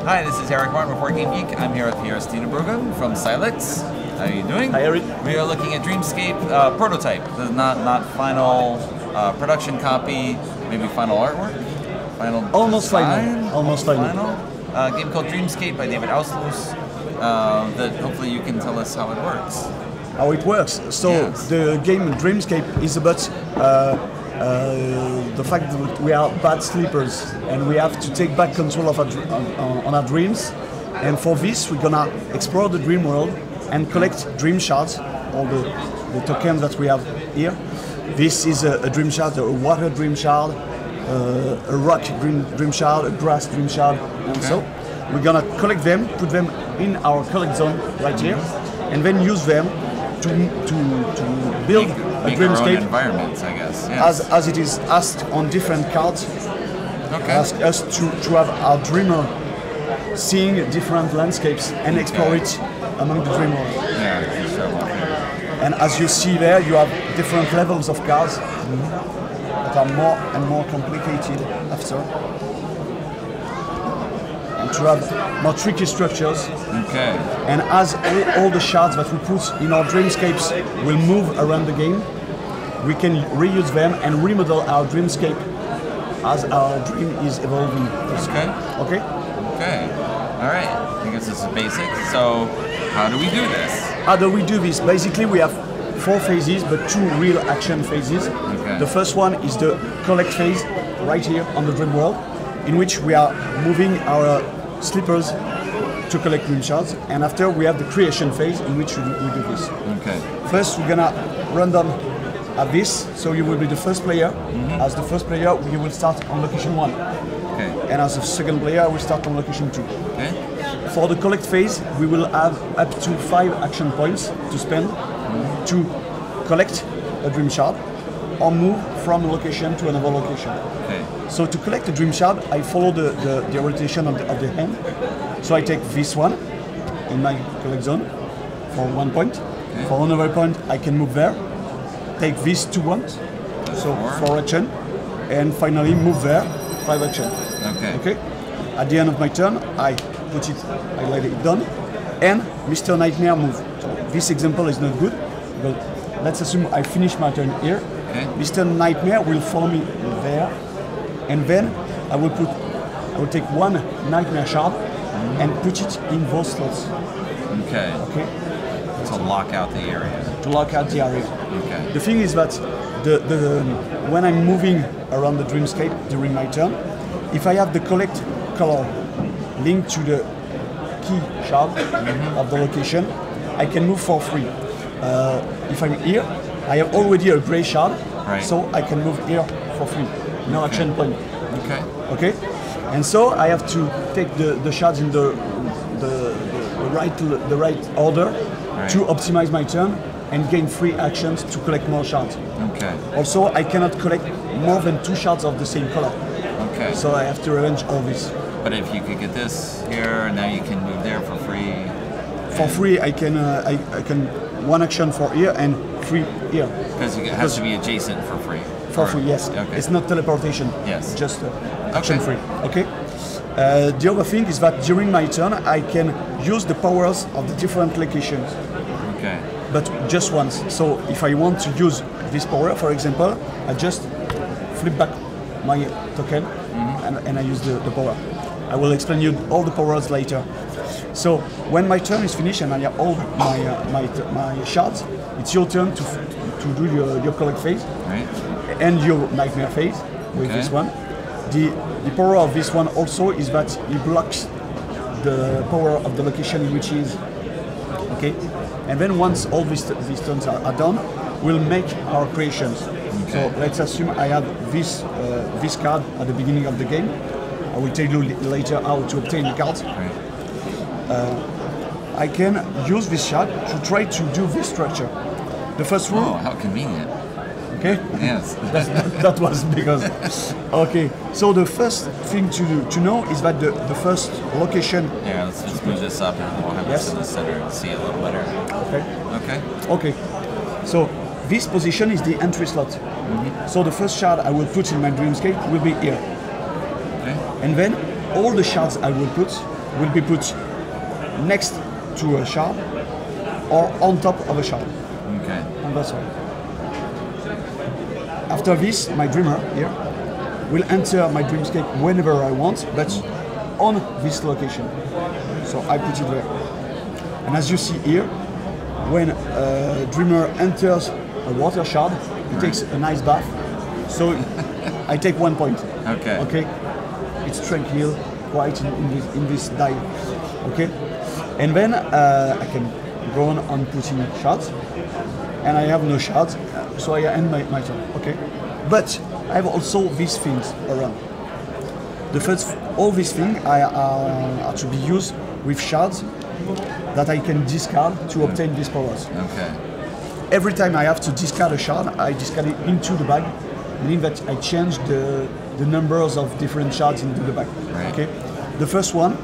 Hi, this is Eric Martin with Working Geek. I'm here with Stina Bruggen from Silex. How are you doing? Hi, Eric. We are looking at Dreamscape prototype. This is not final production copy, maybe final artwork? Final Almost design? final. Almost final. A game called Dreamscape by David Auslos that hopefully you can tell us how it works. How it works. So yes. The game Dreamscape is about the fact that we are bad sleepers and we have to take back control of on our dreams. And for this, we're gonna explore the dream world and collect dream shards, all the tokens that we have here. This is a dream shard, a water dream shard, a rock dream shard, a grass dream shard, and so we're gonna collect them, put them in our collect zone right here, and then use them to build a dreamscape environments, I guess. Yes. As it is asked on different cards. Ask us to have our dreamer seeing different landscapes and explore it among the dream world. Yeah, sure. And as you see there, you have different levels of cards that are more and more complicated after. And to have more tricky structures. Okay. And as all the shards that we put in our dreamscapes will move around the game, we can reuse them and remodel our dreamscape as our dream is evolving. Okay. Okay? Okay. All right. I guess this is basic. So, how do we do this? How do we do this? Basically, we have 4 phases, but 2 real action phases. Okay. The first one is the collect phase, right here on the dream world, in which we are moving our sleepers to collect dream shards. And after, we have the creation phase, in which we do this. Okay. First, we're gonna random at this, so you will be the first player. As the first player, you will start on location 1. Okay. And as the second player, we start on location 2. Okay. For the collect phase, we will have up to 5 action points to spend to collect a dream shard or move from a location to another location. Okay. So to collect a dream shard, I follow the rotation of the hand. So I take this one in my collect zone for 1 point. Okay. For another point, I can move there. Take these 2 ones, so 4 action, and finally move there, 5 action. Okay. Okay. At the end of my turn, I put it, I let it done, and Mr. Nightmare move. So this example is not good, but let's assume I finish my turn here. Okay. Mr. Nightmare will follow me there, and then I will take 1 Nightmare shard and put it in those slots. Okay. Okay. To lock out the area. To lock out the area. Okay. The thing is that when I'm moving around the dreamscape during my turn, if I have the collect color linked to the key shard of the location, I can move for free. If I'm here, I have already a gray shard, so I can move here for free. No action point. Okay. Okay? And so I have to take the shards in the right order to optimize my turn and gain 3 actions to collect more shards. Okay. Also, I cannot collect more than 2 shards of the same color. Okay. So I have to arrange all this. But if you could get this here, now you can move there for free. For free, I can 1 action for here and 3 here. Because it has to be adjacent for free. For free, yes. Okay. It's not teleportation. Yes. Just action free. Okay. The other thing is that during my turn, I can use the powers of the different locations. Okay. But just once. So if I want to use this power, for example, I just flip back my token and I use the power. I will explain you all the powers later. So when my turn is finished and I have all my shards, it's your turn to do your collect phase and your nightmare phase with this one. The power of this one also is that it blocks the power of the location in which he is. Okay, and then once all these turns are done, we'll make our creations. Okay. So let's assume I have this card at the beginning of the game. I will tell you later how to obtain the cards. I can use this shard to try to do this structure. The first rule. Oh, how convenient. Okay? Yes. that was because. Okay, so the first thing to know is that the first location. Yeah, let's just move this up and we'll have this in the center and see a little better. Okay. Okay. Okay. So this position is the entry slot. So the first shard I will put in my Dreamscape will be here. Okay. And then all the shards I will put will be put next to a shard or on top of a shard. Okay. And that's all. After this, my dreamer here will enter my Dreamscape whenever I want, but on this location. So I put it there. And as you see here, when a dreamer enters a water shard, he takes a nice bath. So I take 1 point. Okay. Okay. It's tranquil, quiet in this dive. Okay. And then I can go on putting shards, and I have no shards, so I end my turn. Okay. But I have also these things around. The first, all these things are to be used with shards that I can discard to obtain these powers. Okay. Every time I have to discard a shard, I discard it into the bag, meaning that I change the numbers of different shards into the bag. Right. Okay. The first one,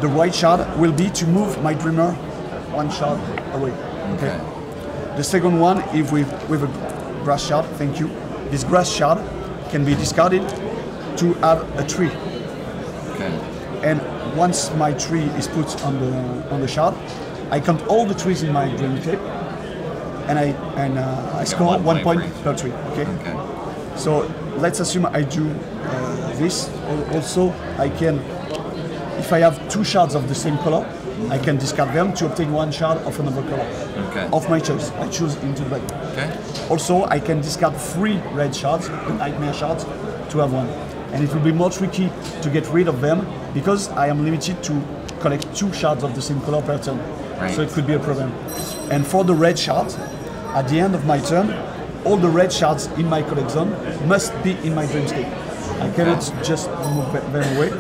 the white shard, will be to move my dreamer 1 shard away. Okay. The second one is with a grass shard. Thank you. This grass shard can be discarded to have a tree. Okay. And once my tree is put on the shard, I count all the trees in my Dreamscape, and I score 1 point per tree. Okay. Okay. So let's assume I do this. Also, I can, if I have 2 shards of the same color, I can discard them to obtain 1 shard of another color. Okay. Of my choice. I choose into the bag. Okay. Also, I can discard 3 red shards, the nightmare shards, to have 1. And it will be more tricky to get rid of them because I am limited to collect 2 shards of the same color per turn. Right. So it could be a problem. And for the red shards, at the end of my turn, all the red shards in my collection must be in my Dreamscape. I cannot just move them away.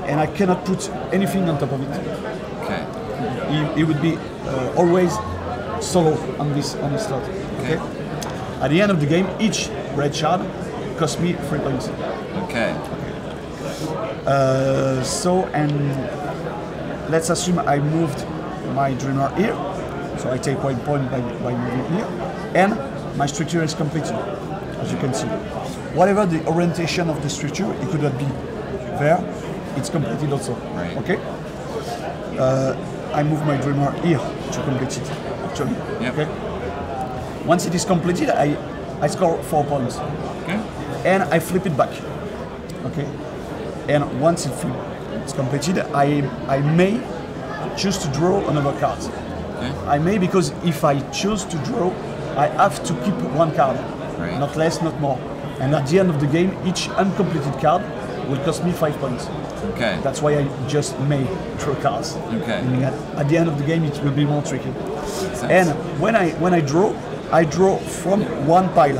And I cannot put anything on top of it. Okay. It would be always solo on this slot. Okay. At the end of the game, each red shard costs me 3 points. Okay. So, and let's assume I moved my dreamer here. So I take 1 point by moving here, and my structure is completed, as you can see. Whatever the orientation of the structure, it could not be there. It's completed also. Right. Okay. I move my dreamer here to complete it. Actually. Yep. Okay. Once it is completed, I score 4 points. Okay. And I flip it back. Okay. And once it's completed, I may choose to draw another card. Okay. I may, because if I choose to draw, I have to keep 1 card. Right. Not less, not more. And at the end of the game, each uncompleted card will cost me 5 points. Okay. That's why I just may draw cards. Okay. Meaning at the end of the game, it will be more tricky. And when I draw from 1 pile.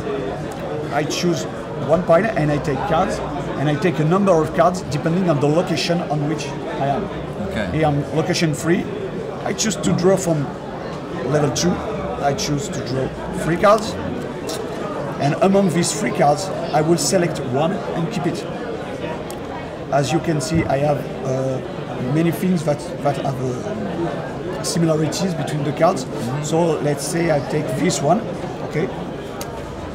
I choose 1 pile and I take cards, and I take a number of cards depending on the location on which I am. Okay. Here I'm location 3. I choose to draw from level 2. I choose to draw 3 cards. And among these 3 cards, I will select 1 and keep it. As you can see, I have many things that have similarities between the cards. So let's say I take this one, okay?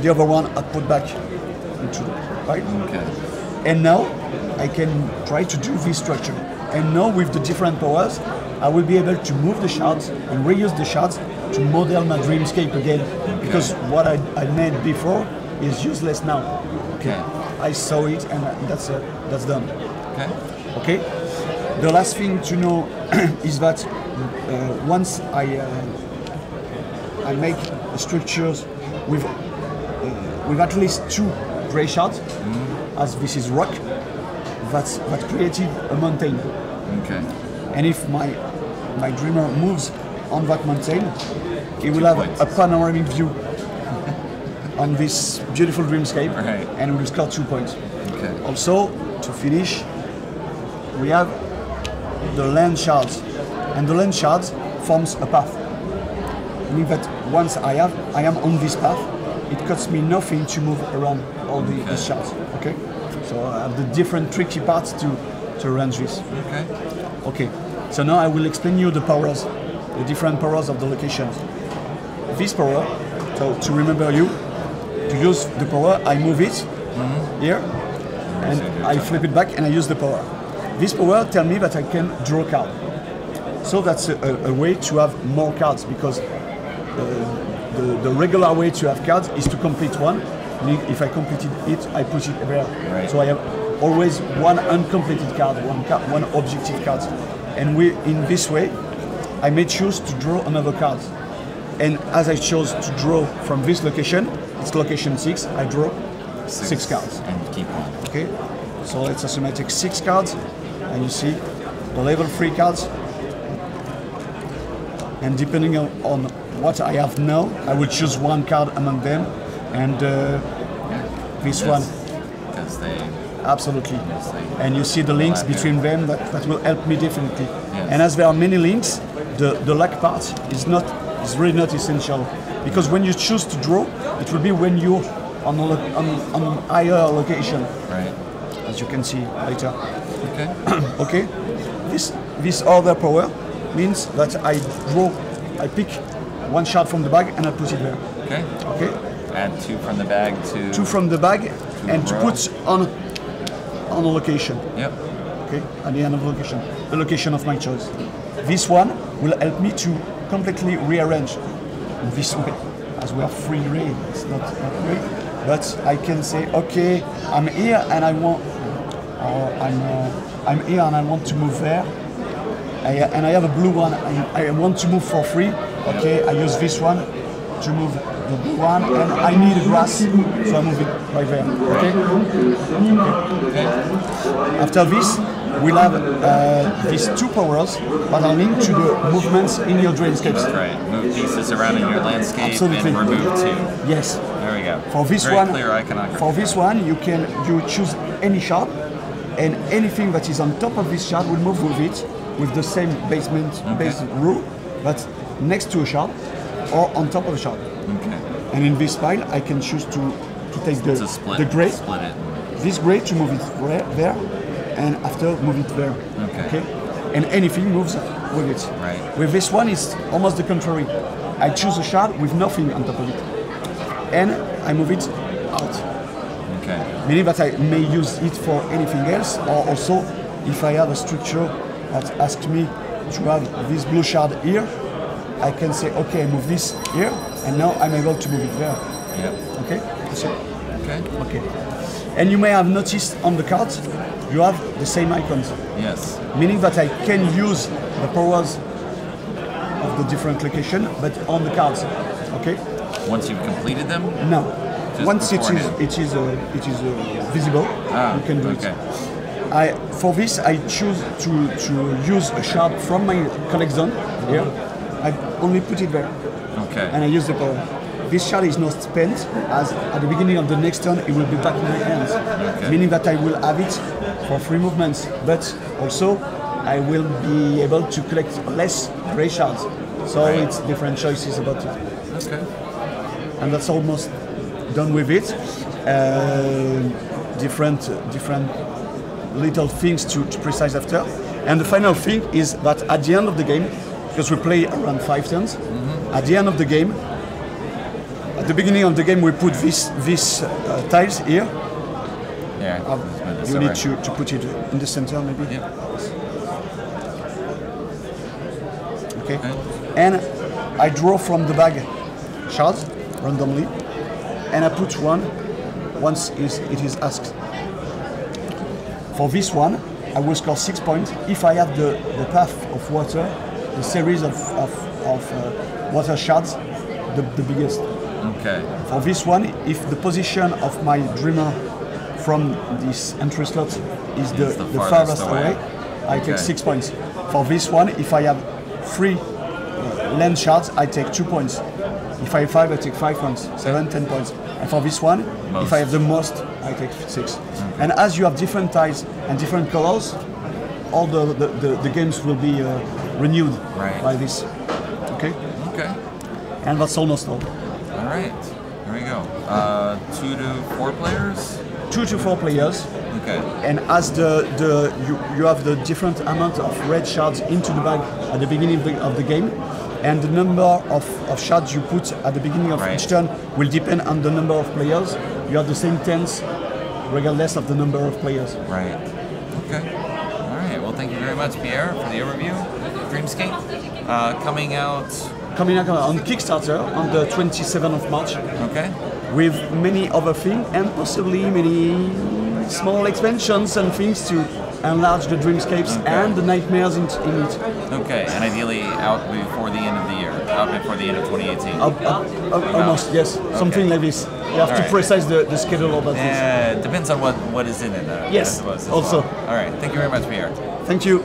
The other one I put back into the pile. Okay. And now I can try to do this structure. And now with the different powers, I will be able to move the shards and reuse the shards to model my Dreamscape again. Okay. Because what I made before is useless now. Okay. I saw it, and that's done. Okay. Okay. The last thing to know is that once I make structures with at least 2 gray shards, as this is rock, that created a mountain. Okay. And if my dreamer moves on that mountain, he will have a panoramic view on this beautiful Dreamscape, Right. and will score 2 points. Okay. Also, to finish, we have the land shards, and the land shards forms a path. Meaning that once I am on this path, it costs me nothing to move around all the shards. Okay, so I have the different tricky parts to arrange this. Okay. Okay, so now I will explain you the powers, the different powers of the locations. This power, so to remember you, to use the power, I move it here, and I flip it back and I use the power. This power tells me that I can draw a card. So that's a way to have more cards, because the regular way to have cards is to complete one. If I completed it, I put it there. Right. So I have always one uncompleted card, one objective card. And in this way, I may choose to draw another card. And as I chose to draw from this location, it's location 6, I draw 6 cards. And keep one. Okay, so let's assume I take 6 cards, and you see the level 3 cards. And depending on what I have now, I will choose one card among them, and this one. Because they. Absolutely. And you see the links between them that will help me definitely. Yes. And as there are many links, the luck part is really not essential, because when you choose to draw, it will be when you're on a higher location. Right. As you can see later. Okay. Okay. This other power means that I pick one shard from the bag and I put it there. Okay. Okay. Add 2 from the bag to. 2 from the bag and to put on a location. Yep. Okay. At the end of the location of my choice. This one will help me to completely rearrange in this way, as we have free reign. It's not great, but I can say, okay, I'm here and I want, I'm here and I want to move there. And I have a blue one. I want to move for free. Okay, I use this one to move the blue one, and I need a grass, so I move it right there. Okay. After this, we'll have these 2 powers that are linked to the movements in your Dreamscapes. Right. Move pieces around in your landscape. Absolutely. And remove 2. Yes. There we go. For this Very one, clear iconography. For this one, you choose any shard, and anything that is on top of this shard will move with it, with the same base rule, but next to a shard or on top of a shard. Okay. And in this pile, I can choose to take the gray, split it. this gray to move it there, and after move it there. Okay. And anything moves with it. Right. With this one, it's almost the contrary. I choose a shard with nothing on top of it, and I move it out. Okay. Meaning that I may use it for anything else, or also if I have a structure that asks me to have this blue shard here, I can say, okay, I move this here, and now I'm able to move it there. Yep. Okay? So, Okay. okay. And you may have noticed on the cards, you have the same icons. Yes. Meaning that I can use the powers of the different location, but on the cards. Okay? Once you've completed them? No. Just Once it beforehand. is visible, you can do it. For this, I choose to use a shard from my collect zone here. I only put it there. Okay. And I use the power. This shard is not spent, as at the beginning of the next turn, it will be back in my hands. Okay. Meaning that I will have it for 3 movements, but also I will be able to collect less gray shards. So it's different choices about it. Okay. And that's almost done with it. Different little things to precise after. And the final thing is that at the end of the game, because we play around 5 turns, at the end of the game, at the beginning of the game, we put these tiles here. Yeah. You need to put it in the center, maybe. Yep. Okay. And I draw from the bag shards randomly, and I put one once it is asked. For this one, I will score 6 points if I have the path of water, the series of water shards, the biggest. Okay. For this one, if the position of my dreamer from this entry slot is the farthest away, I take 6 points. For this one, if I have 3 land shards, I take 2 points. If I have 5, I take 5 points, 7, 10 points. And for this one, if I have the most, I take 6. Okay. And as you have different tiles and different colors, all the games will be renewed by this. Okay? Okay. And that's almost all. All right. Here we go. 2 to 4 players? 2 to 4 players. Okay. And as you have the different amount of red shards into the bag at the beginning of the game, and the number of shards you put at the beginning of each turn will depend on the number of players. You have the same tens regardless of the number of players. Right. Okay. All right. thank you very much, Pierre, for the overview. Dreamscape, coming out. Coming out on Kickstarter on the 27th of March. Okay. With many other things and possibly many small expansions and things to enlarge the dreamscapes and the nightmares in it. Okay, and ideally out before the end of the year, out before the end of 2018. Almost, yes, something like this. You have to precise the schedule of that. Yeah, it depends on what is in it. Yes, I suppose, also. well. All right, thank you very much, Pierre. Thank you.